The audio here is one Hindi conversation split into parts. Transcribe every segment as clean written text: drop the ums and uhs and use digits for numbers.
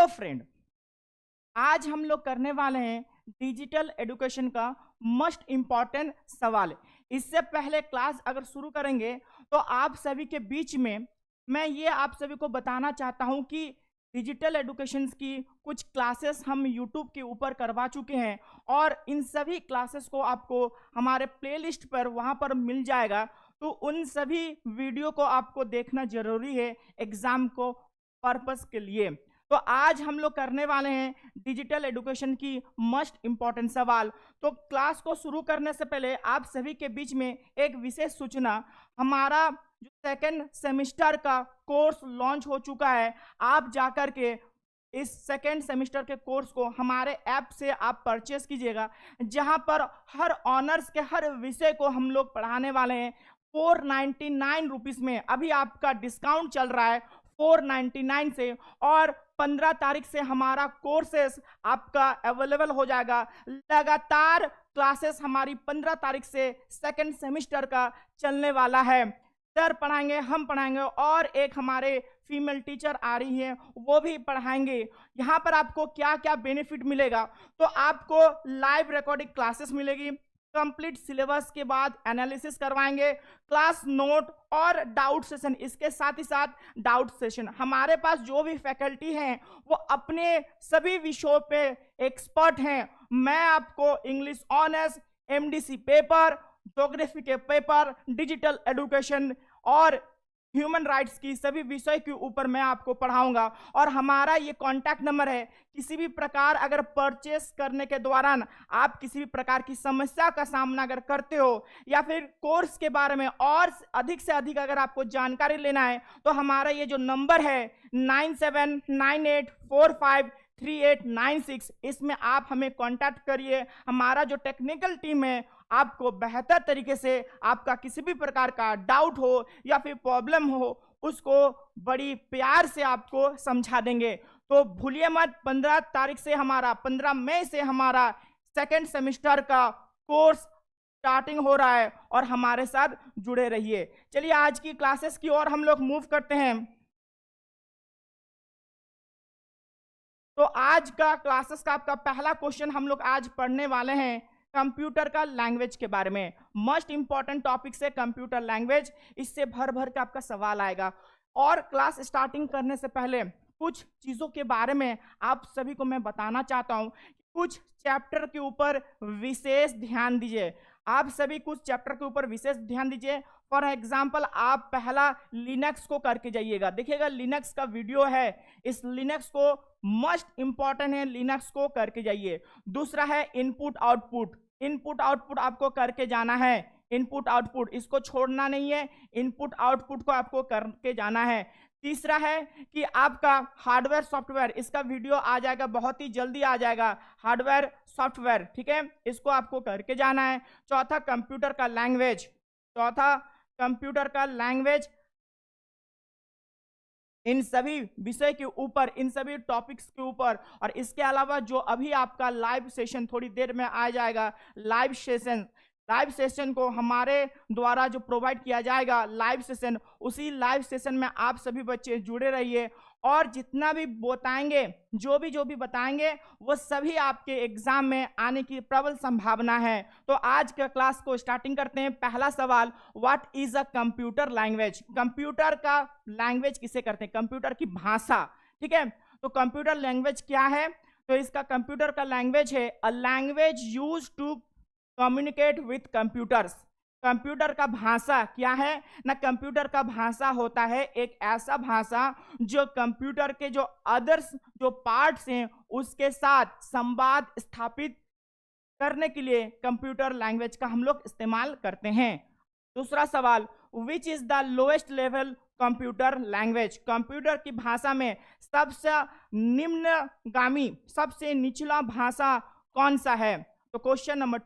फ्रेंड, आज हम लोग करने वाले हैं डिजिटल एजुकेशन का मोस्ट इम्पॉर्टेंट सवाल। इससे पहले क्लास अगर शुरू करेंगे तो आप सभी के बीच में मैं ये आप सभी को बताना चाहता हूं कि डिजिटल एजुकेशन की कुछ क्लासेस हम यूट्यूब के ऊपर करवा चुके हैं और इन सभी क्लासेस को आपको हमारे प्लेलिस्ट पर वहां पर मिल जाएगा। तो उन सभी वीडियो को आपको देखना जरूरी है एग्जाम को पर्पस के लिए। तो आज हम लोग करने वाले हैं डिजिटल एजुकेशन की मोस्ट इंपॉर्टेंट सवाल। तो क्लास को शुरू करने से पहले आप सभी के बीच में एक विशेष सूचना, हमारा जो सेकेंड सेमेस्टर का कोर्स लॉन्च हो चुका है। आप जाकर के इस सेकेंड सेमेस्टर के कोर्स को हमारे ऐप से आप परचेस कीजिएगा, जहां पर हर ऑनर्स के हर विषय को हम लोग पढ़ाने वाले हैं 499 रुपीज़ में। अभी आपका डिस्काउंट चल रहा है 499 से, और 15 तारीख से हमारा कोर्सेस आपका अवेलेबल हो जाएगा। लगातार क्लासेस हमारी 15 तारीख से सेकेंड सेमेस्टर का चलने वाला है। सर पढ़ाएंगे, हम पढ़ाएंगे, और एक हमारे फीमेल टीचर आ रही है वो भी पढ़ाएंगे। यहाँ पर आपको क्या क्या बेनिफिट मिलेगा, तो आपको लाइव रिकॉर्डिंग क्लासेस मिलेगी, कंप्लीट सिलेबस के बाद एनालिसिस करवाएंगे, क्लास नोट और डाउट सेशन। इसके साथ ही साथ डाउट सेशन, हमारे पास जो भी फैकल्टी हैं वो अपने सभी विषयों पे एक्सपर्ट हैं। मैं आपको English honours, MDC paper, geography के पेपर, डिजिटल एजुकेशन और ह्यूमन राइट्स की सभी विषय के ऊपर मैं आपको पढ़ाऊंगा। और हमारा ये कॉन्टैक्ट नंबर है, किसी भी प्रकार अगर परचेस करने के दौरान आप किसी भी प्रकार की समस्या का सामना अगर करते हो या फिर कोर्स के बारे में और अधिक से अधिक अगर आपको जानकारी लेना है, तो हमारा ये जो नंबर है 9798453896, इसमें आप हमें कांटेक्ट करिए। हमारा जो टेक्निकल टीम है आपको बेहतर तरीके से आपका किसी भी प्रकार का डाउट हो या फिर प्रॉब्लम हो उसको बड़ी प्यार से आपको समझा देंगे। तो भूलिए मत, 15 तारीख से हमारा 15 मई से हमारा सेकेंड सेमेस्टर का कोर्स स्टार्टिंग हो रहा है और हमारे साथ जुड़े रहिए। चलिए आज की क्लासेस की ओर हम लोग मूव करते हैं। तो आज का क्लासेस का आपका पहला क्वेश्चन हम लोग आज पढ़ने वाले हैं कंप्यूटर का लैंग्वेज के बारे में। मोस्ट इंपॉर्टेंट टॉपिक से कंप्यूटर लैंग्वेज, इससे भर भर के आपका सवाल आएगा। और क्लास स्टार्टिंग करने से पहले कुछ चीज़ों के बारे में आप सभी को मैं बताना चाहता हूँ। कुछ चैप्टर के ऊपर विशेष ध्यान दीजिए, आप सभी कुछ चैप्टर के ऊपर विशेष ध्यान दीजिए। फॉर एग्जाम्पल आप पहला लिनक्स को करके जाइएगा, देखिएगा लिनक्स का वीडियो है, इस लिनक्स को मोस्ट इंपॉर्टेंट है, लिनक्स को करके जाइए। दूसरा है इनपुट आउटपुट, इनपुट आउटपुट आपको करके जाना है। इनपुट आउटपुट इसको छोड़ना नहीं है, इनपुट आउटपुट को आपको करके जाना है। तीसरा है कि आपका हार्डवेयर सॉफ्टवेयर, इसका वीडियो आ जाएगा, बहुत ही जल्दी आ जाएगा, हार्डवेयर सॉफ्टवेयर, ठीक है, इसको आपको करके जाना है। चौथा कंप्यूटर का लैंग्वेज, चौथा कंप्यूटर का लैंग्वेज, इन सभी विषय के ऊपर, इन सभी टॉपिक्स के ऊपर। और इसके अलावा जो अभी आपका लाइव सेशन थोड़ी देर में आ जाएगा, लाइव सेशन, लाइव सेशन को हमारे द्वारा जो प्रोवाइड किया जाएगा लाइव सेशन, उसी लाइव सेशन में आप सभी बच्चे जुड़े रहिए और जितना भी बताएंगे, जो भी बताएंगे वो सभी आपके एग्जाम में आने की प्रबल संभावना है। तो आज के क्लास को स्टार्टिंग करते हैं। पहला सवाल, what is a computer language? Computer का लैंग्वेज किसे करते हैं? कंप्यूटर की भाषा, ठीक है। तो कंप्यूटर लैंग्वेज क्या है? तो इसका कंप्यूटर का लैंग्वेज है a language used to communicate with computers. Computer का भाषा क्या है ना? कंप्यूटर का भाषा होता है एक ऐसा भाषा जो कंप्यूटर के जो अदर्स जो पार्ट्स हैं उसके साथ संवाद स्थापित करने के लिए कंप्यूटर लैंग्वेज का हम लोग इस्तेमाल करते हैं। दूसरा सवाल, which is the lowest level computer language? Computer की भाषा में सबसे निम्नगामी, सबसे निचला भाषा कौन सा है? तो क्वेश्चन नंबर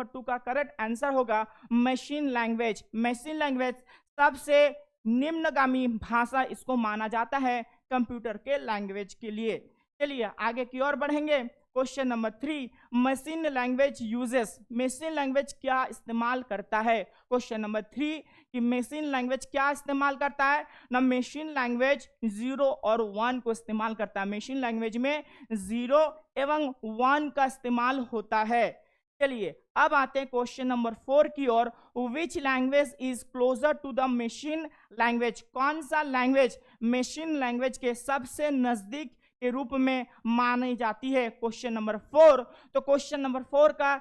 टू का करेक्ट आंसर होगा मशीन लैंग्वेज। मशीन लैंग्वेज सबसे निम्नगामी भाषा इसको माना जाता है कंप्यूटर के लैंग्वेज के लिए। चलिए आगे की ओर बढ़ेंगे। Question number 3, machine language uses, machine language क्या इस्तेमाल करता है? क्वेश्चन नंबर 3 कि मशीन लैंग्वेज क्या इस्तेमाल करता है ना? मशीन लैंग्वेज 0 और 1 को इस्तेमाल करता है। मशीन लैंग्वेज में 0 एवं 1 का इस्तेमाल होता है। चलिए अब आते हैं क्वेश्चन नंबर 4 की ओर। Which language is closer to the machine language, कौन सा लैंग्वेज मशीन लैंग्वेज के सबसे नजदीक के रूप में मानी जाती है? Question number 4। तो क्वेश्चन नंबर 4 का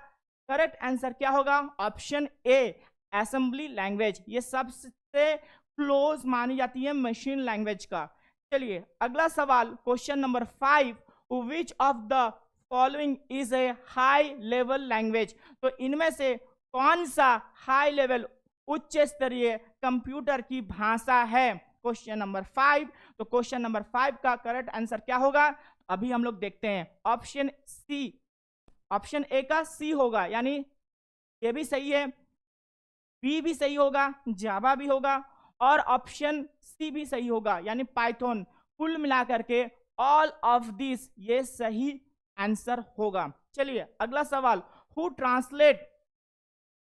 करेक्ट आंसर क्या होगा? ऑप्शन ए, असेंबली लैंग्वेज, ये सबसे क्लोज मानी जाती है मशीन लैंग्वेज का। चलिए अगला सवाल question number 5, which of the following is A high level language, तो इनमें से कौन सा हाई लेवल उच्च स्तरीय कंप्यूटर की भाषा है? Question number 5। तो क्वेश्चन नंबर 5 का करेक्ट आंसर क्या होगा? अभी हम लोग देखते हैं। ऑप्शन सी, ऑप्शन ए का सी होगा, यानी ये भी सही है, बी भी सही होगा, जावा भी होगा और ऑप्शन सी भी सही होगा, यानी पाइथन। कुल मिलाकर के ऑल ऑफ दिस ये सही आंसर होगा। चलिए अगला सवाल, who translate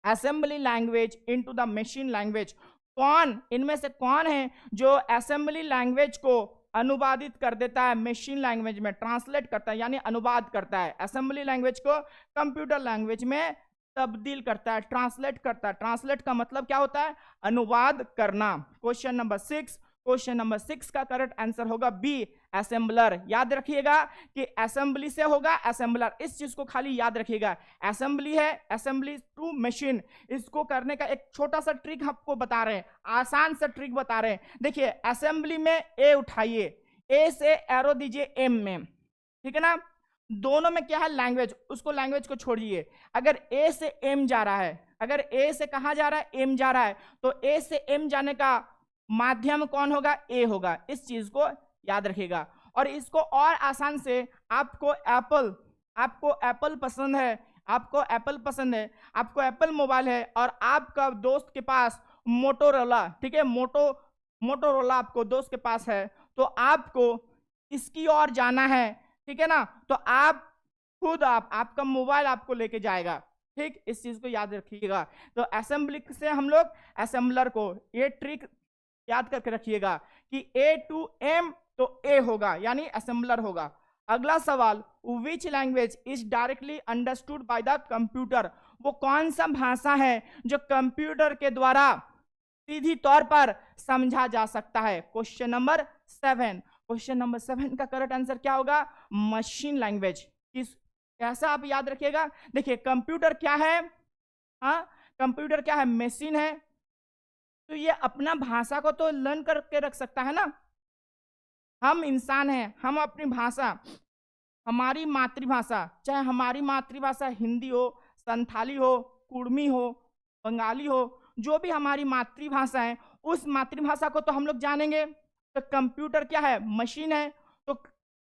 assembly language into the machine language, कौन इनमें से कौन है जो असेंबली लैंग्वेज को अनुवादित कर देता है मशीन लैंग्वेज में, ट्रांसलेट करता है यानी अनुवाद करता है, असेंबली लैंग्वेज को कंप्यूटर लैंग्वेज में तब्दील करता है, ट्रांसलेट करता है। ट्रांसलेट का मतलब क्या होता है? अनुवाद करना। क्वेश्चन नंबर 6, क्वेश्चन नंबर 6 का करेक्ट आंसर होगा बी, असेंबलर। याद रखिएगा कि असेंबली से होगा असेंबलर, इस चीज को खाली याद रखिएगा। असेंबली है असेंबली टू मशीन, इसको करने का एक छोटा सा ट्रिक आपको बता रहे हैं, आसान सा ट्रिक बता रहे हैं। देखिए असेंबली में ए उठाइए, ए से एरो दीजिए एम में, ठीक है ना? दोनों में क्या है? लैंग्वेज, उसको लैंग्वेज को छोड़िए। अगर ए से एम जा रहा है, अगर ए से कहां जा रहा है? एम जा रहा है, तो ए से एम जाने का माध्यम कौन होगा? ए होगा। इस चीज को याद रखिएगा। और इसको और आसान से, आपको एप्पल पसंद है, आपको एप्पल पसंद है, आपको एप्पल मोबाइल है और आपका दोस्त के पास मोटोरोला, ठीक है, मोटोरोला आपको दोस्त के पास है, तो आपको इसकी ओर जाना है, ठीक है ना? तो आप खुद आपका मोबाइल आपको लेके जाएगा, ठीक? इस चीज को याद रखिएगा। तो असेंबली से हम लोग असेंबलर को, ये ट्रिक याद करके रखिएगा कि ए टू एम तो ए होगा यानी असेंबलर होगा। अगला सवाल, which language is directly understood by the computer, वो कौन सा भाषा है जो कंप्यूटर के द्वारा सीधी तौर पर समझा जा सकता है? क्वेश्चन नंबर 7, क्वेश्चन नंबर 7 का करेक्ट आंसर क्या होगा? Machine language. किस कैसा आप याद रखिएगा? देखिए कंप्यूटर क्या है? हाँ, कंप्यूटर क्या है? मशीन है, तो ये अपना भाषा को तो लर्न करके रख सकता है ना। हम इंसान हैं, हम अपनी भाषा, हमारी मातृभाषा, चाहे हमारी मातृभाषा हिंदी हो, संथाली हो, कुड़मी हो, बंगाली हो, जो भी हमारी मातृभाषा है, उस मातृभाषा को तो हम लोग जानेंगे। तो कंप्यूटर क्या है? मशीन है। तो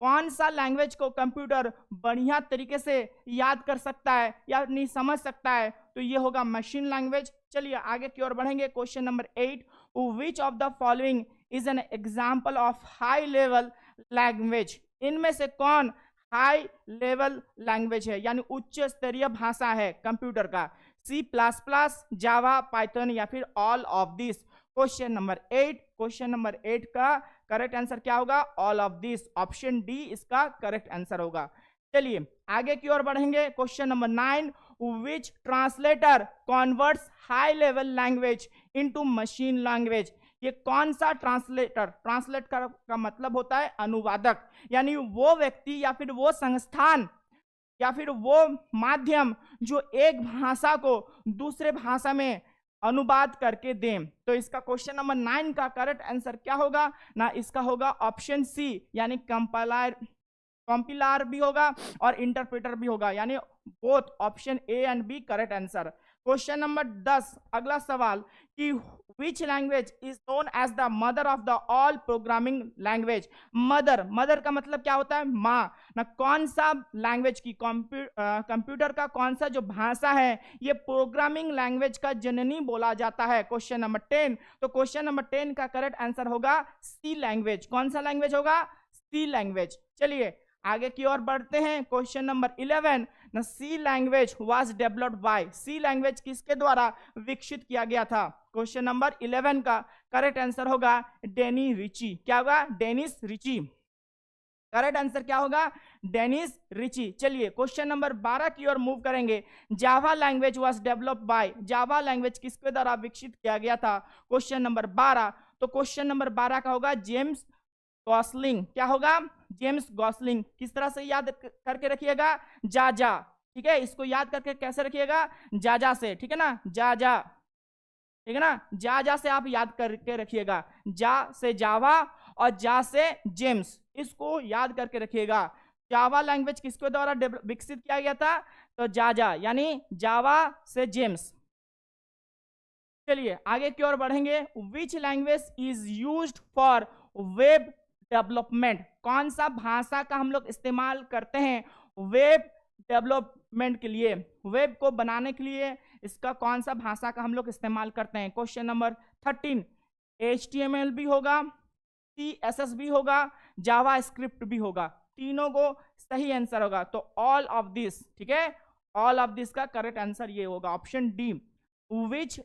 कौन सा लैंग्वेज को कंप्यूटर बढ़िया तरीके से याद कर सकता है या नहीं समझ सकता है? तो ये होगा मशीन लैंग्वेज। चलिए आगे की ओर बढ़ेंगे। Question number 8, which of the following is an example of high level language, इनमें से कौन हाई लेवल लैंग्वेज है यानी उच्च स्तरीय भाषा है कंप्यूटर का? C++, जावा, पाइथन या फिर all of this? Question number 8, question number 8 का करेक्ट आंसर क्या होगा? All of this, option D इसका करेक्ट आंसर होगा। चलिए आगे की ओर बढ़ेंगे। Question number 9, which translator converts high level language into machine language, ये कौन सा ट्रांसलेटर? ट्रांसलेट का मतलब होता है अनुवादक, यानी वो व्यक्ति या फिर वो संस्थान या फिर वो माध्यम जो एक भाषा को दूसरे भाषा में अनुवाद करके दें। तो इसका क्वेश्चन नंबर 9 का करेक्ट आंसर क्या होगा ना? इसका होगा ऑप्शन सी, यानी कंपाइलर भी होगा और इंटरप्रेटर भी होगा, यानी both option A and B correct answer. Question number 10, अगला सवाल कि which language is known as the mother of the all programming language. Mother का मतलब क्या होता है? माँ ना। कौन सा लैंग्वेज की, कंप्यूटर का कौन सा जो भाषा है ये प्रोग्रामिंग लैंग्वेज का जननी बोला जाता है? Question number 10। तो क्वेश्चन नंबर 10 का करेक्ट आंसर होगा सी लैंग्वेज। कौन सा लैंग्वेज होगा? सी लैंग्वेज। चलिए आगे की ओर बढ़ते हैं। क्वेश्चन नंबर 11, न C language was developed by, C language किसके द्वारा विकसित किया गया था? क्वेश्चन नंबर 11 का करेक्ट आंसर होगा डेनी रिची। क्या होगा? Dennis Richie. करेक्ट आंसर क्या होगा? Dennis Ritchie. चलिए क्वेश्चन नंबर 12 की ओर मूव करेंगे। Java language was developed by, Java language किसके द्वारा विकसित किया गया था? क्वेश्चन नंबर 12, तो क्वेश्चन नंबर 12 का होगा जेम्स गॉसलिंग। क्या होगा? James Gosling. किस तरह से याद करके रखिएगा? जा जा, ठीक है, इसको याद करके कैसे रखिएगा? जा से, ठीक है ना, जा, ठीक है ना, जा से आप याद करके रखिएगा। जा से जावा और जा से जेम्स, इसको याद करके रखिएगा। जावा लैंग्वेज किसके द्वारा विकसित किया गया था? तो जा यानी जावा से जेम्स। चलिए आगे की ओर बढ़ेंगे। विच language is used for web development, कौन सा भाषा का हम लोग इस्तेमाल करते हैं वेब डेवलपमेंट के लिए, वेब को बनाने के लिए इसका कौन सा भाषा का हम लोग इस्तेमाल करते हैं? क्वेश्चन नंबर 13, HTML भी होगा, CSS भी होगा, जावा स्क्रिप्ट भी होगा, तीनों को सही आंसर होगा। तो ऑल ऑफ दिस, ठीक है, ऑल ऑफ दिस का करेक्ट आंसर ये होगा option D. Which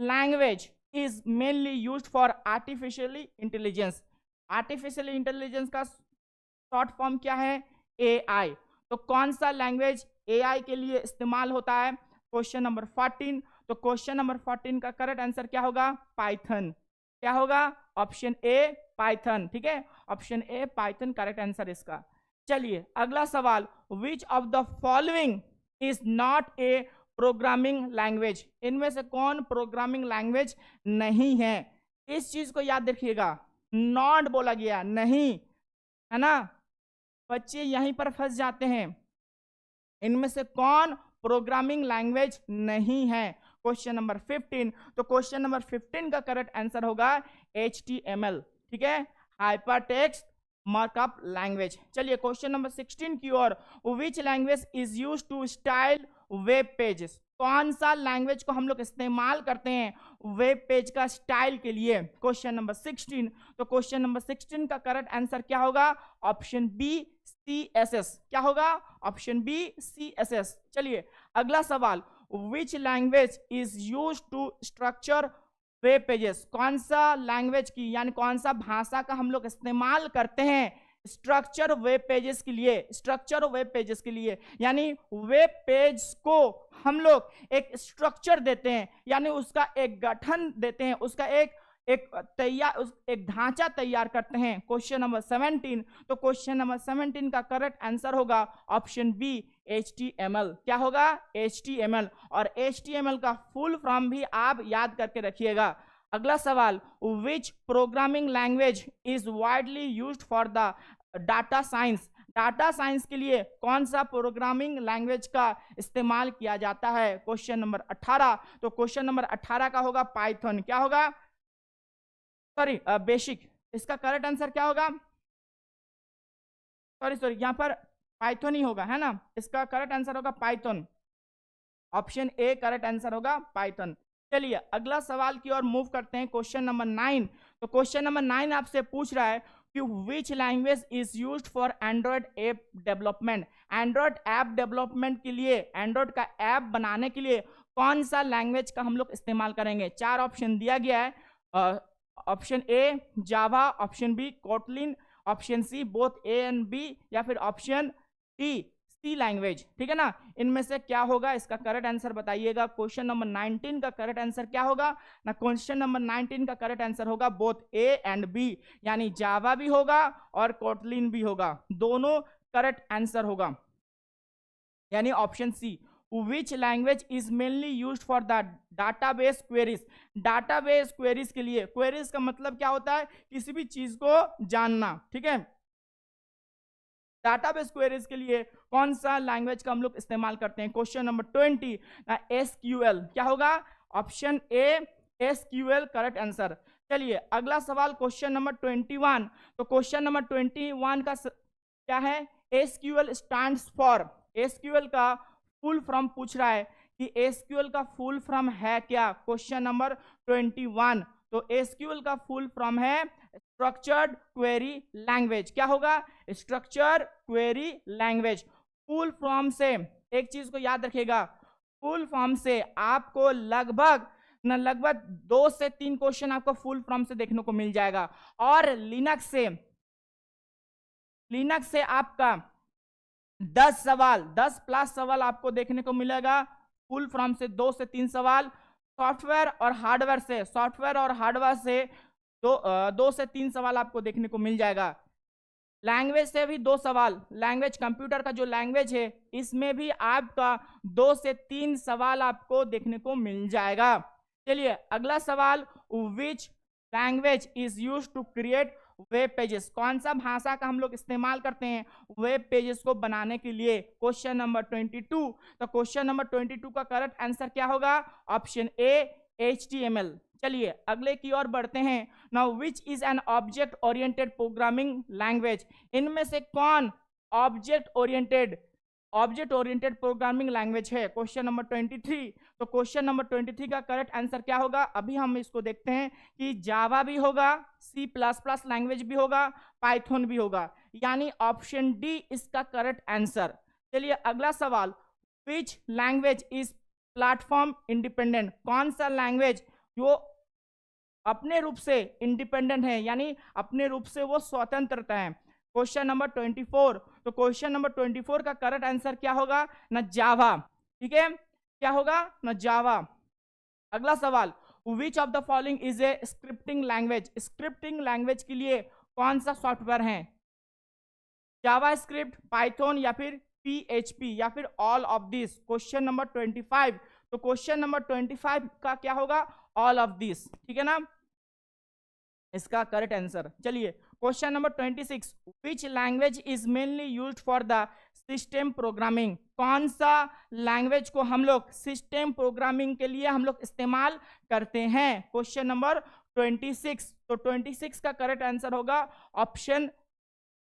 language is mainly used for artificially intelligence, artificial intelligence का शॉर्ट फॉर्म क्या है? AI। तो कौन सा लैंग्वेज AI के लिए इस्तेमाल होता है? क्वेश्चन नंबर 14, तो क्वेश्चन नंबर 14 का करेक्ट आंसर क्या होगा? पाइथन। क्या होगा? ऑप्शन ए पाइथन, ठीक है, ऑप्शन ए पाइथन करेक्ट आंसर इसका। चलिए अगला सवाल, which of the following is not a programming language, इनमें से कौन प्रोग्रामिंग लैंग्वेज नहीं है? इस चीज को याद रखिएगा, नॉट बोला गया, नहीं, है ना, बच्चे यहीं पर फंस जाते हैं। इनमें से कौन प्रोग्रामिंग लैंग्वेज नहीं है? क्वेश्चन नंबर 15, तो क्वेश्चन नंबर 15 का करेक्ट आंसर होगा HTML, ठीक है, हाइपरटेक्स्ट मार्कअप लैंग्वेज। चलिए क्वेश्चन नंबर 16 की ओर, which language is used to style web pages, कौन सा लैंग्वेज को हम लोग इस्तेमाल करते हैं वेब पेज का स्टाइल के लिए? क्वेश्चन नंबर 16, तो क्वेश्चन नंबर 16 का करेक्ट आंसर क्या होगा? Option B CSS। क्या होगा? Option B CSS। चलिए अगला सवाल, which language is used to structure web pages, कौन सा लैंग्वेज की यानी कौन सा भाषा का हम लोग इस्तेमाल करते हैं स्ट्रक्चर वेब पेजेस के लिए? स्ट्रक्चर वेब पेजेस के लिए यानी वेब पेज को हम लोग एक स्ट्रक्चर देते हैं, यानी उसका एक गठन देते हैं, उसका एक ढांचा तैयार करते हैं। क्वेश्चन नंबर 17, तो क्वेश्चन नंबर 17 का करेक्ट आंसर होगा ऑप्शन बी HTML। क्या होगा? HTML। और HTML का फुल फॉर्म भी आप याद करके रखिएगा। अगला सवाल, which programming language is widely used for the data science, data science के लिए कौन सा प्रोग्रामिंग लैंग्वेज का इस्तेमाल किया जाता है? क्वेश्चन नंबर 18, तो क्वेश्चन नंबर 18 का होगा पाइथन। क्या होगा? Sorry basic. इसका करेक्ट आंसर क्या होगा? सॉरी यहाँ पर पाइथन ही होगा, है ना, इसका करेक्ट आंसर होगा Python, option A correct answer होगा पाइथन। चलिए अगला सवाल की ओर मूव करते हैं। क्वेश्चन नंबर 9, तो क्वेश्चन नंबर 9 आपसे पूछ रहा है कि which language is used for Android app development, Android app development के लिए, एंड्रॉयड का ऐप बनाने के लिए कौन सा लैंग्वेज का हम लोग इस्तेमाल करेंगे? 4 ऑप्शन दिया गया है, option A Java, option B Kotlin, option C both A and B, या फिर ऑप्शन डी सी लैंग्वेज, ठीक है ना, इनमें से क्या होगा? इसका करेक्ट आंसर बताइएगा। क्वेश्चन नंबर 19 का करेक्ट आंसर क्या होगा ना? क्वेश्चन नंबर 19 का करेक्ट आंसर होगा बोथ ए एंड बी, यानी जावा भी होगा और कोटलिन भी होगा, दोनों करेक्ट आंसर होगा, यानी option C. Which language is mainly used for the database queries, database queries के लिए, क्वेरीज का मतलब क्या होता है? किसी भी चीज को जानना, ठीक है, डाटाबेस क्वेरीज के लिए कौन सा लैंग्वेज का हम लोग इस्तेमाल करते हैं? Question number 20 SQL। क्या होगा? Option A SQL correct answer. चलिए अगला सवाल क्वेश्चन नंबर 21, तो क्वेश्चन नंबर 21 का क्या है? SQL स्टैंड्स फॉर, SQL का फुल फॉर्म पूछ रहा है कि SQL का फुल फॉर्म है क्या? क्वेश्चन नंबर 21, तो SQL का फुल फॉर्म है स्ट्रक्चर्ड क्वेरी लैंग्वेज। क्या होगा? Structure query language. Full form से एक चीज को याद रखिएगा, फुल फॉर्म से आपको लगभग 2 से 3 क्वेश्चन आपको फुल फॉर्म से देखने को मिल जाएगा। और लिनक्स से आपका 10 प्लस सवाल आपको देखने को मिलेगा फुल फॉर्म से। 2 से 3 सवाल सॉफ्टवेयर और हार्डवेयर से 2 से 3 सवाल आपको देखने को मिल जाएगा। लैंग्वेज से भी 2 सवाल, लैंग्वेज कंप्यूटर का जो लैंग्वेज है इसमें भी आपका 2 से 3 सवाल आपको देखने को मिल जाएगा। चलिए अगला सवाल, which language is used to create web pages. कौन सा भाषा का हम लोग इस्तेमाल करते हैं वेब पेजेस को बनाने के लिए? Question number 22। तो क्वेश्चन नंबर 22 का करेक्ट आंसर क्या होगा? Option A HTML। चलिए अगले की ओर बढ़ते हैं। Now which is an object oriented programming language. इनमें से कौन ऑब्जेक्ट ओरिएंटेड प्रोग्रामिंग लैंग्वेज है? Question number 23। तो क्वेश्चन नंबर 23 का करेक्ट आंसर क्या होगा? अभी हम इसको देखते हैं कि जावा भी होगा, C++ लैंग्वेज भी होगा, पाइथन भी होगा, यानी ऑप्शन डी इसका करेक्ट आंसर। चलिए अगला सवाल, which language is platform independent. कौन सा लैंग्वेज जो अपने रूप से इंडिपेंडेंट है, यानी अपने रूप से वो स्वतंत्रता है? Question number 24। तो क्वेश्चन नंबर 24 का करेक्ट आंसर क्या होगा? न जावा। ठीक है, क्या होगा? न जावा। अगला सवाल, which of the following is A scripting language. Scripting language के लिए कौन सा सॉफ्टवेयर है? जावा स्क्रिप्ट, पाइथन या फिर PHP या फिर all of this? Question number 25। तो क्वेश्चन नंबर 25 का क्या होगा? All of this. ठीक है ना, इसका करेक्ट आंसर। चलिए question number 26, which language is mainly used for the system programming. कौन सा लैंग्वेज को हम लोग सिस्टम प्रोग्रामिंग के लिए हम लोग इस्तेमाल करते हैं? Question number 26। तो 26 का करेक्ट आंसर होगा ऑप्शन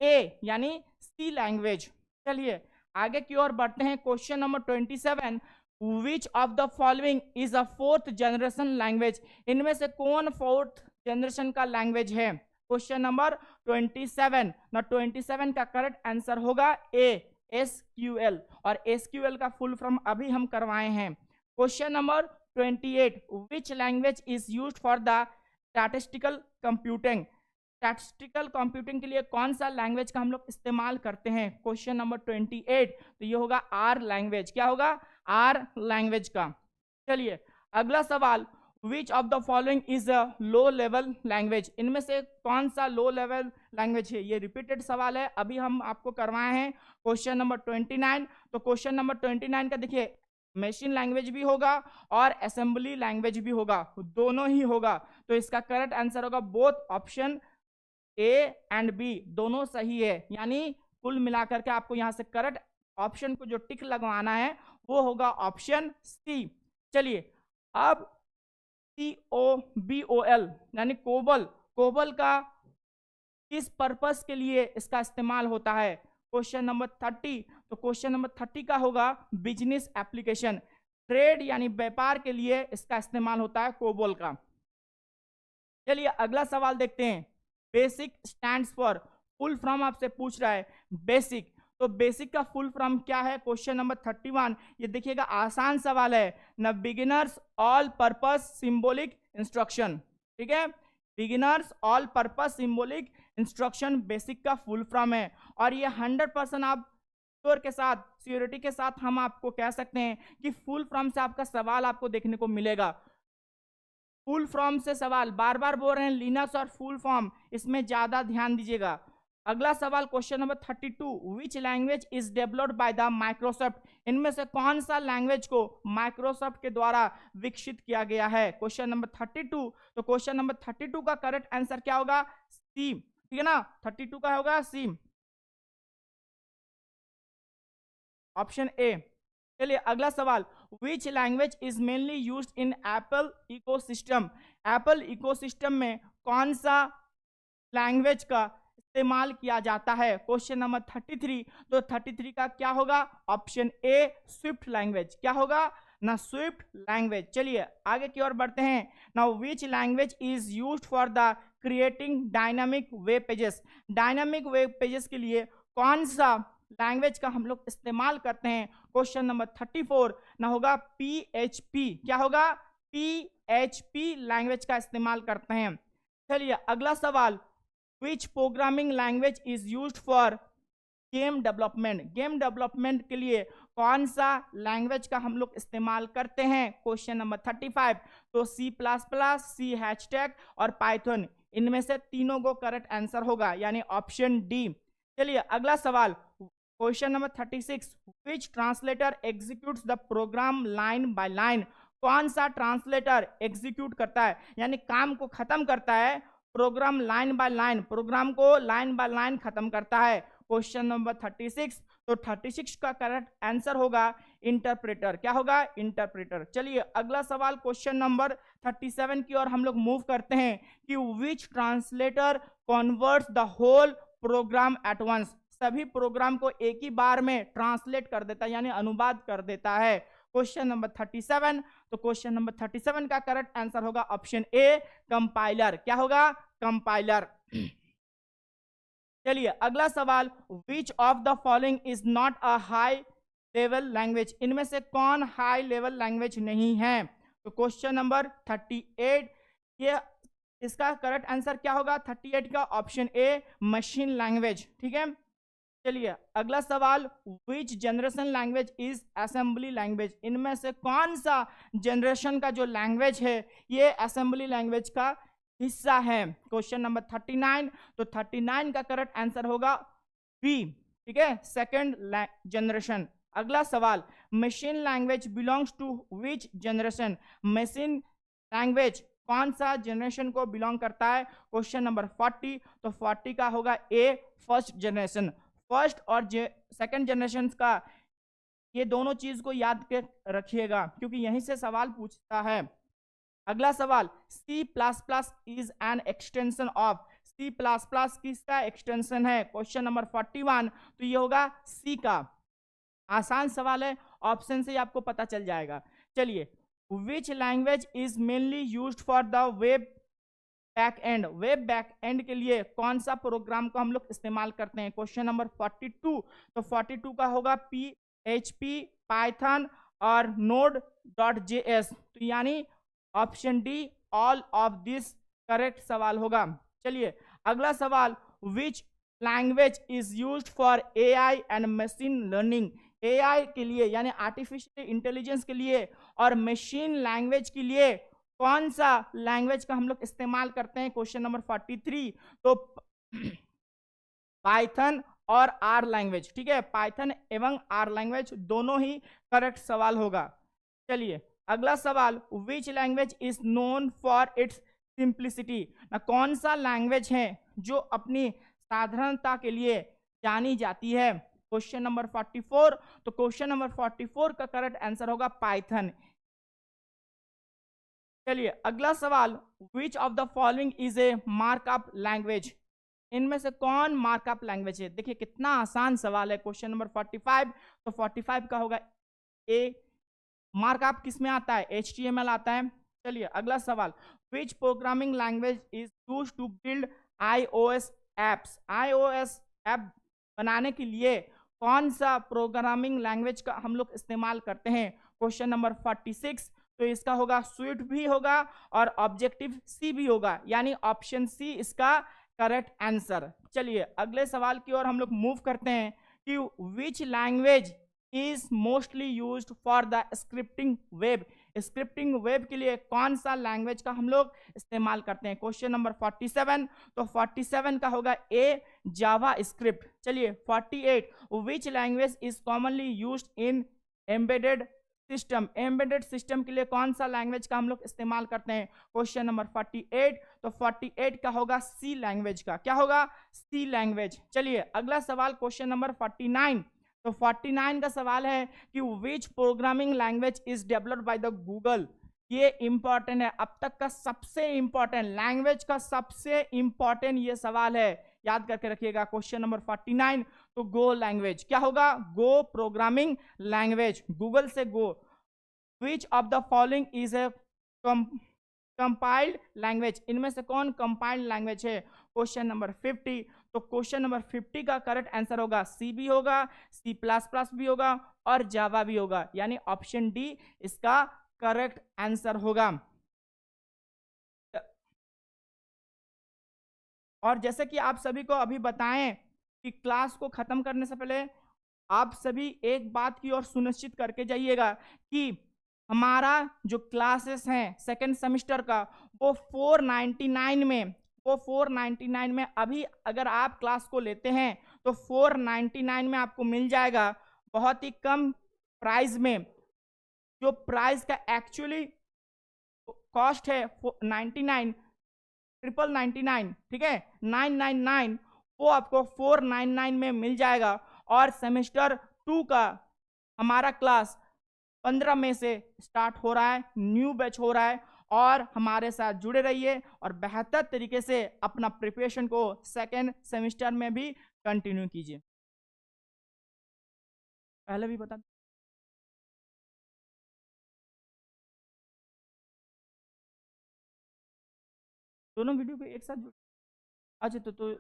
ए, यानी C लैंग्वेज। चलिए आगे की ओर बढ़ते हैं। Question number 27, which of the following is a 4th generation language. इनमें से कौन 4th जनरेशन का लैंग्वेज है? Question number 27। ना 27 का करेक्ट आंसर होगा ए, SQL। और SQL का फुल फॉर्म अभी हम करवाए हैं। Question number 28, which language is used for the statistical computing. Statistical computing के लिए कौन सा लैंग्वेज का हम लोग इस्तेमाल करते हैं? Question number 28। तो ये होगा R लैंग्वेज। क्या होगा? R लैंग्वेज का। चलिए अगला सवाल, which of the following is a low level language. इनमें से कौन सा लो लेवल लैंग्वेज है? ये रिपीटेड सवाल है, अभी हम आपको करवाए हैं। Question number 29। तो क्वेश्चन नंबर 29 का देखिए, मशीन लैंग्वेज भी होगा और असेंबली लैंग्वेज भी होगा, दोनों ही होगा। तो इसका करेक्ट आंसर होगा both option A and B, दोनों सही है। यानी कुल मिलाकर के आपको यहां से करेक्ट ऑप्शन को जो टिक लगवाना है वो होगा ऑप्शन C। चलिए अब COBOL यानी कोबल का किस पर्पस के लिए इसका इस्तेमाल होता है? Question number 30। तो क्वेश्चन नंबर 30 का होगा बिजनेस एप्लीकेशन, ट्रेड यानी व्यापार के लिए इसका इस्तेमाल होता है कोबोल का। चलिए अगला सवाल देखते हैं। Basic stands for, full form आपसे पूछ रहा है बेसिक। तो बेसिक का फुल फॉर्म क्या है? Question number 31। ये देखिएगा आसान सवाल है न, beginners all purpose symbolic instruction. ठीक है, beginners all purpose symbolic instruction basic का फुल फॉर्म है। और ये 100% आप श्योर के साथ, सियोरिटी के साथ हम आपको कह सकते हैं कि फुल फॉर्म से आपका सवाल आपको देखने को मिलेगा। फुल फॉर्म से सवाल बार बार बोल रहे हैं, लिनक्स और फुल फॉर्म, इसमें ज्यादा ध्यान दीजिएगा। अगला सवाल question number 32, which language is developed by the Microsoft. इनमें से कौन सा लैंग्वेज को माइक्रोसॉफ्ट के द्वारा विकसित किया गया है? Question number 32। तो क्वेश्चन नंबर 32 का करेक्ट आंसर क्या होगा? सी। ठीक है ना, 32 का होगा सी, ऑप्शन ए। चलिए अगला सवाल, which language is mainly used in Apple ecosystem. Apple ecosystem में कौन सा लैंग्वेज का इस्तेमाल किया जाता है? Question number 33। तो 33 का क्या होगा? Option A, Swift language. क्या होगा ना? Swift language. चलिए आगे की ओर बढ़ते हैं। Now which language is used for the creating dynamic web pages. Dynamic web pages के लिए कौन सा लैंग्वेज का हम लोग इस्तेमाल करते हैं? क्वेश्चन नंबर 34 ना होगा PHP। क्या होगा? PHP लैंग्वेज का इस्तेमाल करते हैं। चलिए अगला सवाल, which programming language is used for game development. Game development के लिए कौन सा लैंग्वेज का हम लोग इस्तेमाल करते हैं? Question number 35। तो C++, C हैशटैग और पाइथन, इनमें से तीनों को करेक्ट आंसर होगा, यानी ऑप्शन डी। चलिए अगला सवाल, question number 36, which translator executes the programme line by line. कौन सा ट्रांसलेटर एग्जीक्यूट करता है, यानी काम को खत्म करता है, program line by line, program को लाइन बाय लाइन खत्म करता है? Question number 36। तो 36 का करेक्ट आंसर होगा इंटरप्रेटर। क्या होगा? इंटरप्रेटर। चलिए अगला सवाल, क्वेश्चन नंबर 37 की ओर हम लोग मूव करते हैं कि which translator converts the whole program at once. सभी प्रोग्राम को एक ही बार में ट्रांसलेट कर देता है, यानी अनुवाद कर देता है। Question number 37। तो क्वेश्चन नंबर 37 का करेक्ट आंसर होगा ऑप्शन ए, कंपाइलर। क्या होगा? कंपाइलर। चलिए अगला सवाल, which of the following is not a high level language. इनमें से कौन हाई लेवल लैंग्वेज नहीं है? तो क्वेश्चन नंबर 38, ये इसका करेक्ट आंसर क्या होगा? 38 का ऑप्शन ए, मशीन लैंग्वेज। ठीक है। चलिए अगला सवाल, विच generation language is assembly language. इनमें से कौन सा जनरेशन का जो लैंग्वेज है ये असेंबली लैंग्वेज का हिस्सा है? Question number 39। तो 39 का करेक्ट आंसर होगा बी। ठीक है, सेकंड जनरेशन। अगला सवाल, machine language belongs to which generation. Machine language कौन सा जनरेशन को बिलोंग करता है? Question number 40। तो 40 का होगा ए, फर्स्ट जनरेशन। फर्स्ट और सेकंड जनरेशन का ये दोनों चीज को याद के रखिएगा, क्योंकि यहीं से सवाल पूछता है। अगला सवाल, C++ is an extension of. C++ किसका एक्सटेंशन है? Question number 41। तो ये होगा सी का। आसान सवाल है, ऑप्शन से आपको पता चल जाएगा। चलिए, विच language is mainly used for the web back and. Web back and के लिए कौन सा प्रोग्राम को हम लोग इस्तेमाल करते हैं? Question number 42। तो 42 का होगा PHP, पाइथन और Node.js। तो यानी option D, all of this correct सवाल होगा। चलिए अगला सवाल, which language is used for AI and machine learning. AI के लिए यानी आर्टिफिशियल इंटेलिजेंस के लिए और मशीन लैंग्वेज के लिए कौन सा लैंग्वेज का हम लोग इस्तेमाल करते हैं? Question number 43। तो पाइथन और आर लैंग्वेज। ठीक है, पाइथन एवं आर लैंग्वेज दोनों ही करेक्ट सवाल होगा। चलिए अगला सवाल, which language is known for its simplicity. ना कौन सा लैंग्वेज है जो अपनी साधारणता के लिए जानी जाती है? Question number 44। तो क्वेश्चन नंबर 44 का करेक्ट आंसर होगा पाइथन। चलिए अगला सवाल, which of the following is A markup language. इनमें से कौन मार्कअप लैंग्वेज है? देखिए कितना आसान सवाल है। Question number 45। तो 45 का होगा ए। मार्कअप किस में आता है? HTML आता है। चलिए अगला सवाल, which programming language is used to build iOS apps. iOS app बनाने के लिए कौन सा प्रोग्रामिंग लैंग्वेज का हम लोग इस्तेमाल करते हैं? Question number 46। तो इसका होगा स्विफ्ट भी होगा और ऑब्जेक्टिव सी भी होगा, यानी ऑप्शन सी इसका करेक्ट आंसर। चलिए अगले सवाल की ओर हम लोग मूव करते हैं कि which language is mostly used for the scripting web. Scripting web के लिए कौन सा लैंग्वेज का हम लोग इस्तेमाल करते हैं? Question number 47। तो 47 का होगा ए, जावा स्क्रिप्ट। चलिए 48, विच language is commonly used in embedded system. Embedded system के लिए कौन सा लैंग्वेज का हम लोग इस्तेमाल करते हैं? Question number 48। तो 48 का होगा सी लैंग्वेज का। क्या होगा? सी लैंग्वेज। चलिए अगला सवाल, क्वेश्चन नंबर 49। तो 49 का सवाल है कि विच programming language is developed by the Google. ये इंपॉर्टेंट है, अब तक का सबसे इंपॉर्टेंट लैंग्वेज का सबसे इंपॉर्टेंट ये सवाल है, याद करके रखिएगा। Question number 49। तो गो लैंग्वेज। क्या होगा? गो प्रोग्रामिंग लैंग्वेज, गूगल से Go. Which of the following is a compiled language, इनमें से कौन कंपाइल्ड लैंग्वेज है? Question number 50। तो क्वेश्चन नंबर 50 का करेक्ट आंसर होगा सी भी होगा, सी प्लस प्लस भी होगा और जावा भी होगा, यानी ऑप्शन डी इसका करेक्ट आंसर होगा। और जैसे कि आप सभी को अभी बताएं कि क्लास को खत्म करने से पहले आप सभी एक बात की ओर सुनिश्चित करके जाइएगा कि हमारा जो क्लासेस हैं सेकेंड सेमेस्टर का वो 499 में अभी अगर आप क्लास को लेते हैं तो 499 में आपको मिल जाएगा, बहुत ही कम प्राइस में। जो प्राइस का एक्चुअली कॉस्ट है 999, ठीक है, 999, वो आपको 499 में मिल जाएगा। और सेमेस्टर 2 का हमारा क्लास 15 मई से स्टार्ट हो रहा है, न्यू बैच हो रहा है, और हमारे साथ जुड़े रहिए और बेहतर तरीके से अपना प्रिपरेशन को सेकेंड सेमेस्टर में भी कंटिन्यू कीजिए। पहले भी बता दोनों वीडियो को एक साथ जुड़, अच्छा तो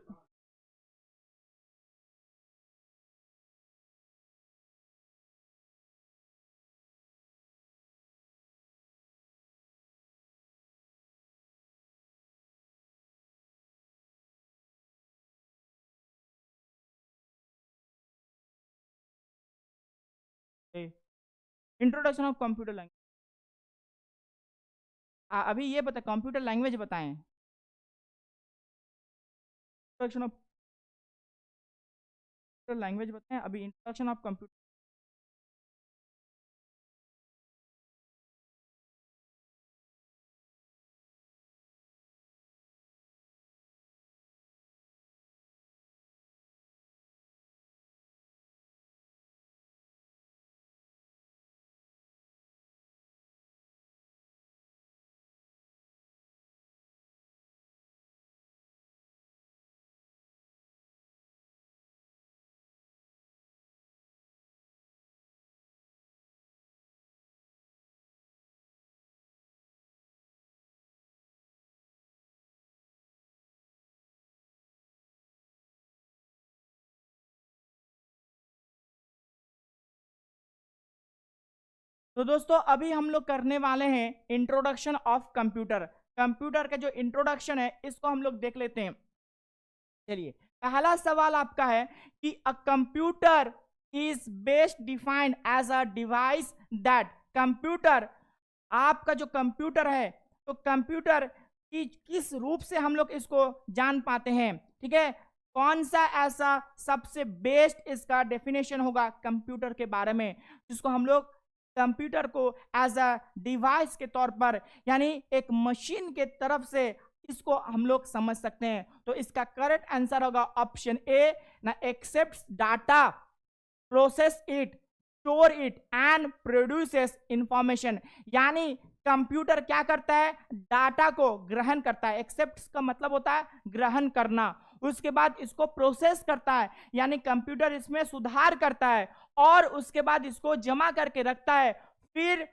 इंट्रोडक्शन ऑफ कंप्यूटर लैंग्वेज, अभी ये बता कंप्यूटर लैंग्वेज बताएं। इंट्रोडक्शन ऑफ लैंग्वेज बताएं अभी, इंट्रोडक्शन ऑफ कंप्यूटर। तो दोस्तों अभी हम लोग करने वाले हैं इंट्रोडक्शन ऑफ कंप्यूटर। कंप्यूटर का जो इंट्रोडक्शन है इसको हम लोग देख लेते हैं। चलिए, पहला सवाल आपका है कि a computer is best defined as a device that, computer, आपका जो कंप्यूटर है तो कंप्यूटर की किस रूप से हम लोग इसको जान पाते हैं, ठीक है, कौन सा ऐसा सबसे बेस्ट इसका डेफिनेशन होगा कंप्यूटर के बारे में जिसको हम लोग कंप्यूटर को एज अ डिवाइस के तौर पर, यानी एक मशीन के तरफ से इसको हम लोग समझ सकते हैं। तो इसका करेक्ट आंसर होगा ऑप्शन ए, ना accepts data, process it, store it and produces information, यानी कंप्यूटर क्या करता है, डाटा को ग्रहण करता है। एक्सेप्ट का मतलब होता है ग्रहण करना, उसके बाद इसको प्रोसेस करता है, यानी कंप्यूटर इसमें सुधार करता है, और उसके बाद इसको जमा करके रखता है, फिर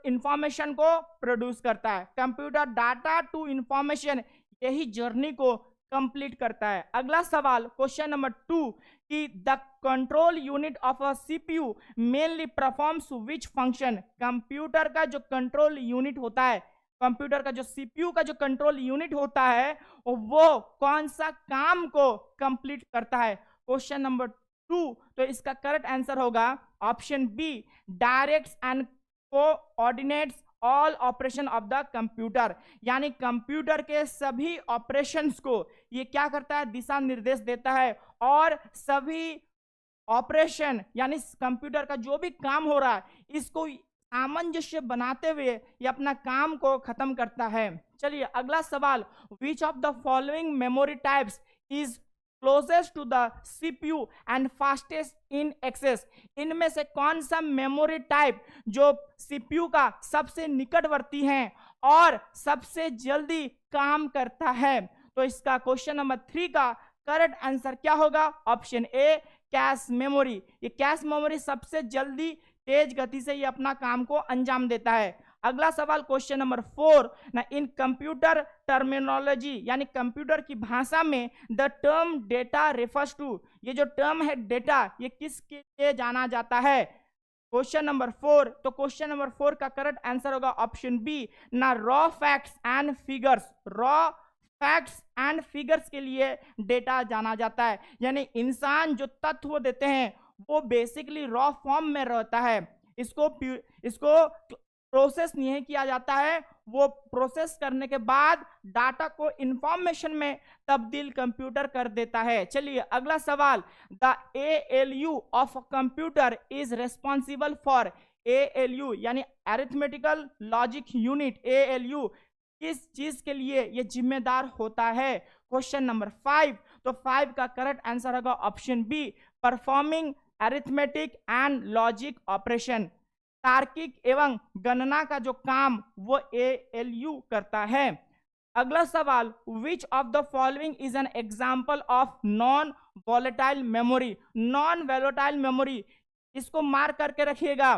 इंफॉर्मेशन को प्रोड्यूस करता है। कंप्यूटर डाटा टू इंफॉर्मेशन, यही जर्नी को कंप्लीट करता है। अगला सवाल क्वेश्चन नंबर 2 कि the control unit of a CPU mainly performs which function, computer का जो कंट्रोल यूनिट होता है, कंप्यूटर का जो सीपीयू का जो कंट्रोल यूनिट होता है वो कौन सा काम को कंप्लीट करता है। क्वेश्चन नंबर 2, तो इसका करेक्ट आंसर होगा option B, directs and coordinates all operation of the computer, यानी कंप्यूटर के सभी ऑपरेशंस को ये क्या करता है, दिशा निर्देश देता है, और सभी ऑपरेशन यानी कंप्यूटर का जो भी काम हो रहा है इसको सामंजस्य बनाते हुए ये अपना काम को खत्म करता है। चलिए अगला सवाल, which of the following memory types is closest to the CPU and fastest in access, इनमें से कौन सा मेमोरी टाइप जो सीपीयू का सबसे निकटवर्ती है और सबसे जल्दी काम करता है। तो इसका क्वेश्चन नंबर 3 का करेक्ट आंसर क्या होगा, ऑप्शन ए, कैश मेमोरी। ये कैश मेमोरी सबसे जल्दी तेज गति से ये अपना काम को अंजाम देता है। अगला सवाल क्वेश्चन नंबर 4 ना, इन कंप्यूटर टर्मिनोलॉजी यानी कंप्यूटर की भाषा में the term data refers to, ये जो टर्म है डेटा ये किसके लिए जाना जाता है? क्वेश्चन नंबर 4, तो क्वेश्चन नंबर 4 का करेक्ट आंसर होगा ऑप्शन बी ना, raw facts and figures. Raw facts and figures के लिए डेटा जाना जाता है, यानी इंसान जो तथ्य देते हैं वो बेसिकली रॉ फॉर्म में रहता है, इसको प्रोसेस नहीं किया जाता है, वो प्रोसेस करने के बाद डाटा को इंफॉर्मेशन में तब्दील कंप्यूटर कर देता है। चलिए अगला सवाल, the ALU of computer is responsible for, ALU यानी अरिथमेटिकल लॉजिक यूनिट, ALU किस चीज के लिए ये जिम्मेदार होता है? क्वेश्चन नंबर 5, तो 5 का करेक्ट आंसर होगा option B, performing arithmetic and logic operation, तार्किक एवं गणना का जो काम वो ALU करता है। अगला सवाल, which of the following is an example of non volatile memory? Non volatile memory, इसको मार्क करके रखिएगा,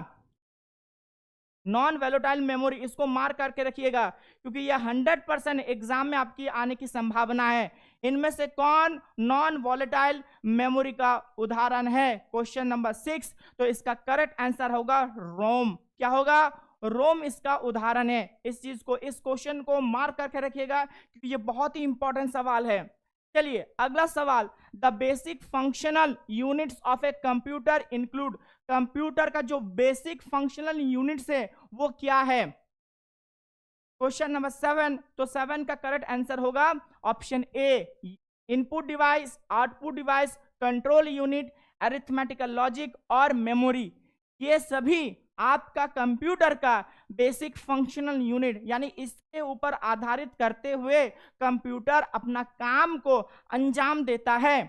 नॉन वॉलेटाइल मेमोरी इसको मार्क करके रखिएगा, क्योंकि यह 100% एग्जाम में आपकी आने की संभावना है। इनमें से कौन नॉन वॉलेटाइल मेमोरी का उदाहरण है? क्वेश्चन नंबर 6, तो इसका करेक्ट आंसर होगा रोम। क्या होगा? रोम इसका उदाहरण है। इस चीज को, इस क्वेश्चन को मार्क करके रखिएगा, क्योंकि ये बहुत ही इंपॉर्टेंट सवाल है। चलिए अगला सवाल, the basic functional units of a computer include, computer का जो बेसिक फंक्शनल यूनिट्स है वो क्या है? क्वेश्चन नंबर 7, तो 7 का करेक्ट आंसर होगा option A, input device, output device, control unit, arithmetical logic और मेमोरी। ये सभी आपका कंप्यूटर का बेसिक फंक्शनल यूनिट, यानी इसके ऊपर आधारित करते हुए कंप्यूटर अपना काम को अंजाम देता है।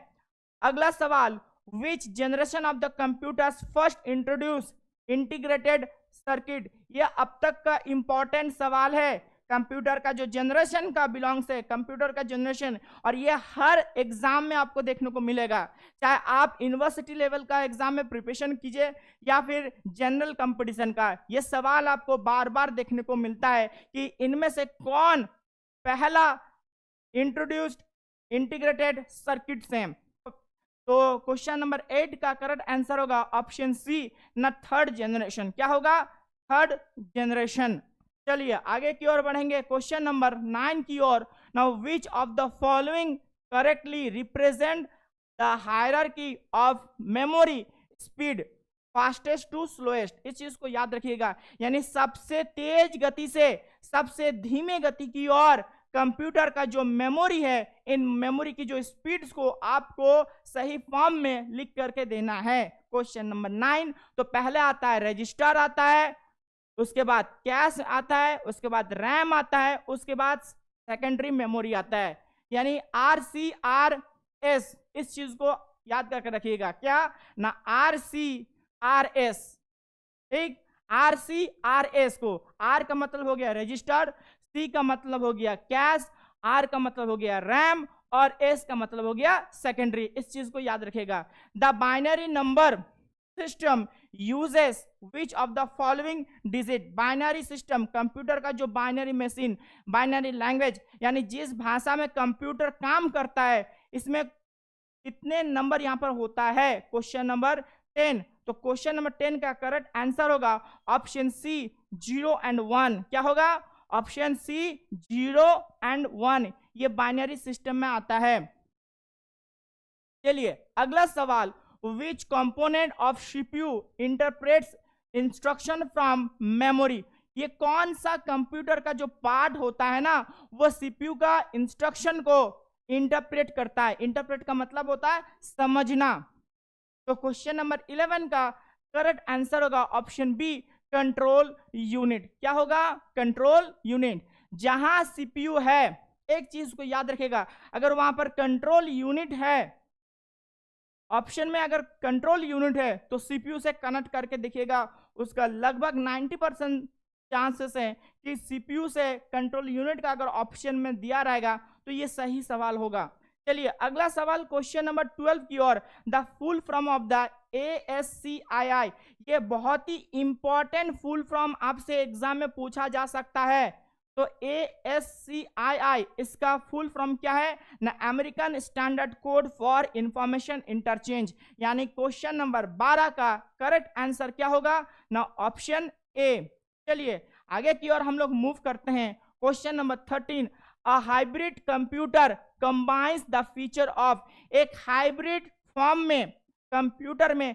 अगला सवाल, विच generation of the computers first introduce integrated circuit? यह अब तक का इंपॉर्टेंट सवाल है। कंप्यूटर का जो जनरेशन का बिलोंग्स है, कंप्यूटर का जनरेशन, और ये हर एग्जाम में आपको देखने को मिलेगा, चाहे आप यूनिवर्सिटी लेवल का एग्जाम में प्रिपरेशन कीजिए या फिर जनरल कंपटीशन का, ये सवाल आपको बार बार देखने को मिलता है कि इनमें से कौन पहला इंट्रोड्यूस्ड इंटीग्रेटेड सर्किट्स हैं। तो क्वेश्चन नंबर 8 का करेक्ट आंसर होगा ऑप्शन सी, न थर्ड जनरेशन। क्या होगा? Third generation. चलिए आगे की ओर बढ़ेंगे, क्वेश्चन नंबर 9 की ओर। Now which of the following correctly represent the hierarchy of memory speed fastest to slowest? इस चीज को याद रखिएगा, यानी सबसे तेज गति से सबसे धीमे गति की ओर कंप्यूटर का जो मेमोरी है, इन मेमोरी की जो स्पीड्स को आपको सही फॉर्म में लिख करके देना है। क्वेश्चन नंबर 9, तो पहले आता है रजिस्टर आता है, उसके बाद कैश आता है, उसके बाद रैम आता है, उसके बाद सेकेंडरी मेमोरी आता है, यानी RCRS। इस चीज को याद करके रखिएगा, क्या ना, RCRS, ठीक। RCRS को, R का मतलब हो गया रजिस्टर, C का मतलब हो गया कैश, R का मतलब हो गया रैम और S का मतलब हो गया सेकेंडरी। इस चीज को याद रखेगा। The binary number system uses which of the following digit? Binary system, computer का जो बाइनरी मशीन, बाइनरी लैंग्वेज, यानी जिस भाषा में कंप्यूटर काम करता है, इसमें कितने नंबर यहां पर होता है? क्वेश्चन नंबर 10, तो क्वेश्चन नंबर 10 का करेक्ट आंसर होगा ऑप्शन सी, 0 and 1। क्या होगा? ऑप्शन सी, 0 and 1, ये बाइनरी सिस्टम में आता है। चलिए अगला सवाल, विच component of CPU interprets instruction from memory? ये कौन सा कंप्यूटर का जो पार्ट होता है ना, वो सीपीयू का इंस्ट्रक्शन को इंटरप्रेट करता है। इंटरप्रेट का मतलब होता है समझना। तो क्वेश्चन नंबर 11 का करेक्ट आंसर होगा ऑप्शन बी, कंट्रोल यूनिट। क्या होगा? Control unit. जहां सीपीयू है, एक चीज को याद रखेगा, अगर वहां पर कंट्रोल यूनिट है, ऑप्शन में अगर कंट्रोल यूनिट है तो सीपीयू से कनेक्ट करके देखिएगा, उसका लगभग 90% चांसेस है कि सीपीयू से कंट्रोल यूनिट का अगर ऑप्शन में दिया रहेगा तो ये सही सवाल होगा। चलिए अगला सवाल क्वेश्चन नंबर 12 की ओर। The full form of the ASCII, ये बहुत ही इंपॉर्टेंट फुल फॉर्म आपसे एग्जाम में पूछा जा सकता है। तो ASCII इसका फुल फॉर्म क्या है ना, American standard code for information interchange. यानी क्वेश्चन नंबर 12 का करेक्ट आंसर क्या होगा ना, ऑप्शन ए। चलिए आगे की ओर हम लोग मूव करते हैं। Question number 13, a hybrid computer combines the feature of, एक हाइब्रिड फॉर्म में कंप्यूटर में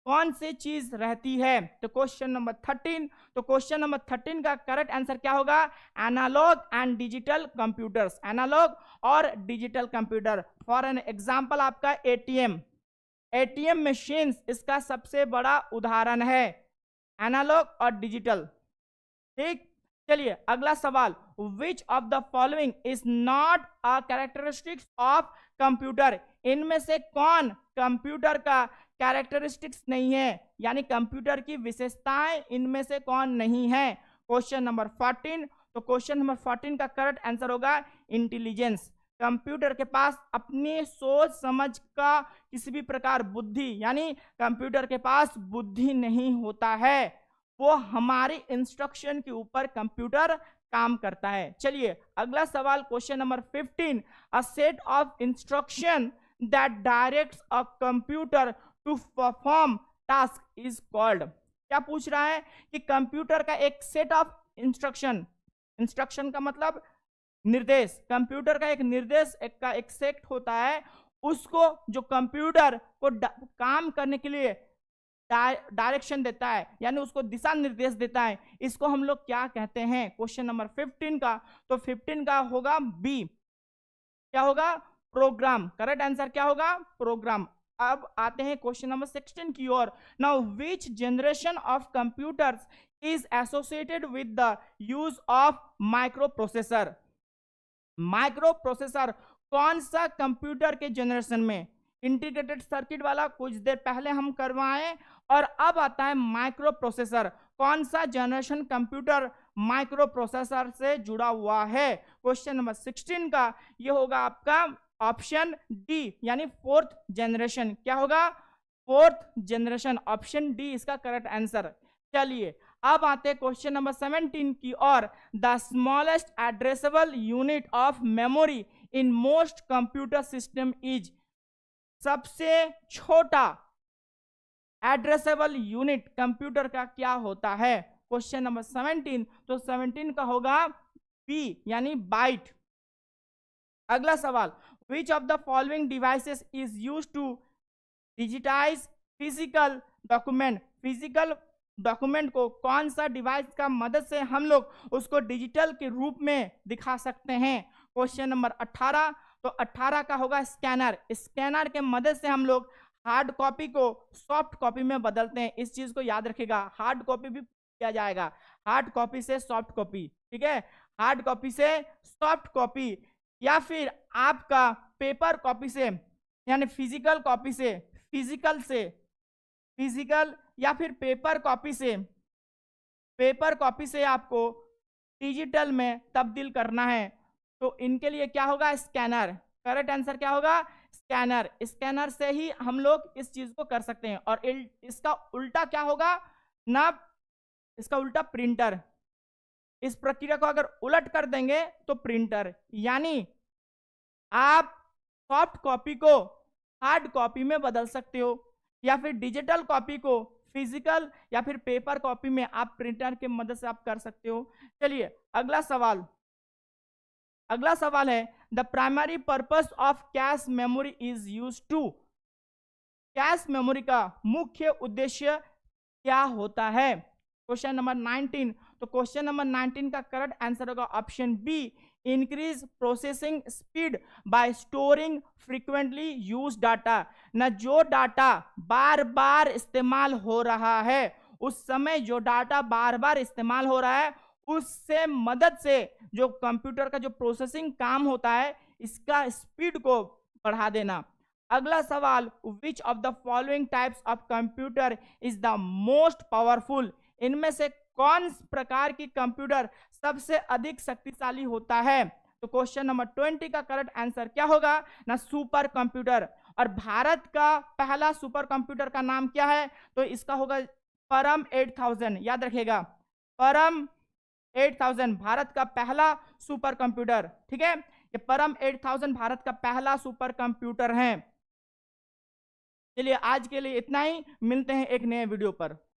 कौन सी चीज रहती है। तो क्वेश्चन नंबर 13, तो क्वेश्चन नंबर 13 का करेक्ट आंसर क्या होगा, analogue and digital computers, analogue और digital computer. For an example आपका एटीएम मशीन्स इसका सबसे बड़ा उदाहरण है, एनालॉग और डिजिटल। ठीक, चलिए अगला सवाल, which of the following is not a characteristics of computer, इनमें से कौन कंप्यूटर का कैरेक्टरिस्टिक्स नहीं है, यानी कंप्यूटर की विशेषताएं इनमें से कौन नहीं है। क्वेश्चन नंबर 14, तो क्वेश्चन नंबर 14 का करेक्ट आंसर होगा इंटेलिजेंस। कंप्यूटर के पास अपनी सोच समझ का किसी भी प्रकार बुद्धि, यानी कंप्यूटर के पास बुद्धि नहीं होता है, वो हमारी इंस्ट्रक्शन के ऊपर कंप्यूटर काम करता है। चलिए अगला सवाल question number 15, a set of instruction that directs a computer to perform task is called. क्या पूछ रहा है कि कंप्यूटर का एक सेट ऑफ इंस्ट्रक्शन, इंस्ट्रक्शन का मतलब निर्देश, कंप्यूटर का एक निर्देश का एक सेट होता है, उसको जो कंप्यूटर को काम करने के लिए डायरेक्शन देता है, यानी उसको दिशा निर्देश देता है, इसको हम लोग क्या कहते हैं। क्वेश्चन नंबर 15 का, तो 15 का होगा बी, क्या होगा, प्रोग्राम। करेक्ट आंसर क्या होगा, प्रोग्राम। अब आते हैं क्वेश्चन नंबर 16 की ओर। Now which generation of computers is associated with the use of micro processor. Micro processor कौन सा कंप्यूटर के जनरेशन में, इंटीग्रेटेड सर्किट वाला कुछ देर पहले हम करवाएं, और अब आता है माइक्रो प्रोसेसर, कौन सा जनरेशन कंप्यूटर माइक्रो प्रोसेसर से जुड़ा हुआ है। क्वेश्चन नंबर 16 का ये होगा आपका ऑप्शन डी, यानी फोर्थ जनरेशन। क्या होगा, फोर्थ जनरेशन, ऑप्शन डी इसका करेक्ट आंसर। चलिए अब आते हैं क्वेश्चन नंबर 17 की ओर। The smallest addressable unit of memory in most computer system is, सबसे छोटा एड्रेसेबल यूनिट कंप्यूटर का क्या होता है। क्वेश्चन नंबर 17, तो 17 का होगा बी, यानी बाइट। अगला सवाल, which of the following devices is used to digitize physical document, physical document को कौन सा डिवाइस का मदद से हम लोग उसको डिजिटल के रूप में दिखा सकते हैं। क्वेश्चन नंबर 18, तो 18 का होगा स्कैनर। स्कैनर के मदद से हम लोग हार्ड कॉपी को सॉफ्ट कॉपी में बदलते हैं, इस चीज को याद रखिएगा, हार्ड कॉपी भी किया जाएगा, हार्ड कॉपी से सॉफ्ट कॉपी, ठीक है, हार्ड कॉपी से सॉफ्ट कॉपी, या फिर आपका पेपर कॉपी से, यानी फिजिकल कॉपी से फिजिकल, या फिर पेपर कॉपी से आपको डिजिटल में तब्दील करना है, तो इनके लिए क्या होगा, स्कैनर। करेक्ट आंसर क्या होगा, स्कैनर। स्कैनर से ही हम लोग इस चीज को कर सकते हैं। और इसका उल्टा क्या होगा ना, इसका उल्टा प्रिंटर। इस प्रक्रिया को अगर उलट कर देंगे तो प्रिंटर, यानी आप सॉफ्ट कॉपी को हार्ड कॉपी में बदल सकते हो, या फिर डिजिटल कॉपी को फिजिकल या फिर पेपर कॉपी में आप प्रिंटर की मदद से आप कर सकते हो। चलिए अगला सवाल है, the primary purpose of cache memory is use to, cache memory का मुख्य उद्देश्य क्या होता है। क्वेश्चन नंबर 19, तो क्वेश्चन नंबर 19 का करेक्ट आंसर होगा option B, increase processing speed by storing frequently use data. न जो डाटा बार बार इस्तेमाल हो रहा है, उस समय जो डाटा बार बार इस्तेमाल हो रहा है, उससे मदद से जो कंप्यूटर का जो प्रोसेसिंग काम होता है, इसका स्पीड को बढ़ा देना। अगला सवाल, which of the following types of computer is the most powerful, इनमें से कौन प्रकार की कंप्यूटर सबसे अधिक शक्तिशाली होता है। तो क्वेश्चन नंबर 20 का करेक्ट आंसर क्या होगा ना, सुपर कंप्यूटर। और भारत का पहला सुपर कंप्यूटर का नाम क्या है, तो इसका होगा परम 8000, याद रखिएगा, परम 8000 भारत का पहला सुपर कंप्यूटर। ठीक है, ये परम 8000 भारत का पहला सुपर कंप्यूटर है। चलिए आज के लिए इतना ही, मिलते हैं एक नए वीडियो पर।